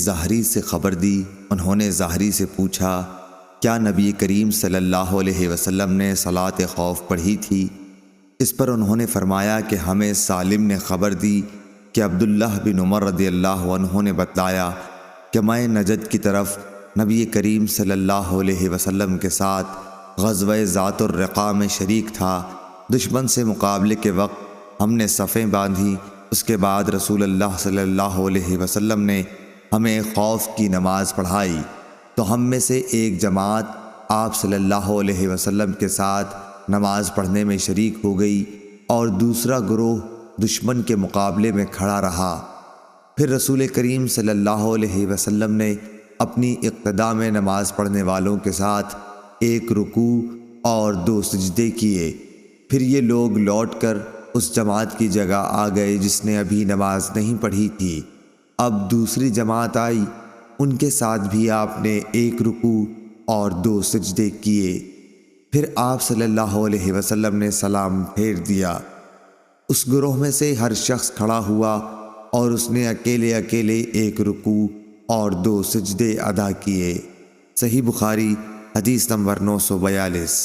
زہری سے خبر دی۔ انہوں نے زہری سے پوچھا، کیا نبی کریم صلی اللہ علیہ وسلم نے صلاۃ خوف پڑھی تھی؟ اس پر انہوں نے فرمایا کہ ہمیں سالم نے خبر دی کہ عبداللہ بن عمر رضی اللہ عنہ نے بتلایا کہ میں نجد کی طرف نبی کریم صلی اللہ علیہ وسلم کے ساتھ غزوہ ذات الرقاع میں شریک تھا۔ دشمن سے مقابلے کے وقت ہم نے صفیں باندھی۔ اس کے بعد رسول اللہ صلی اللہ علیہ وسلم نے ہمیں خوف کی نماز پڑھائی، تو ہم میں سے ایک جماعت آپ صلی اللہ علیہ وسلم کے ساتھ نماز پڑھنے میں شریک ہو گئی اور دوسرا گروہ دشمن کے مقابلے میں کھڑا رہا۔ پھر رسول کریم صلی اللہ علیہ وسلم نے اپنی اقتداء میں نماز پڑھنے والوں کے ساتھ ایک رکوع اور 2 سجدے کیے۔ پھر یہ لوگ لوٹ کر اس جماعت کی جگہ آ گئے جس نے ابھی نماز نہیں پڑھی تھی۔ اب دوسری جماعت آئی، ان کے ساتھ بھی آپ نے ایک رکوع اور 2 سجدے کیے۔ پھر آپ صلی اللہ علیہ وسلم نے سلام پھیر دیا۔ اس گروہ میں سے ہر شخص کھڑا ہوا اور اس نے اکیلے ایک رکوع اور 2 سجدے ادا کیے۔ صحیح بخاری حدیث نمبر 942۔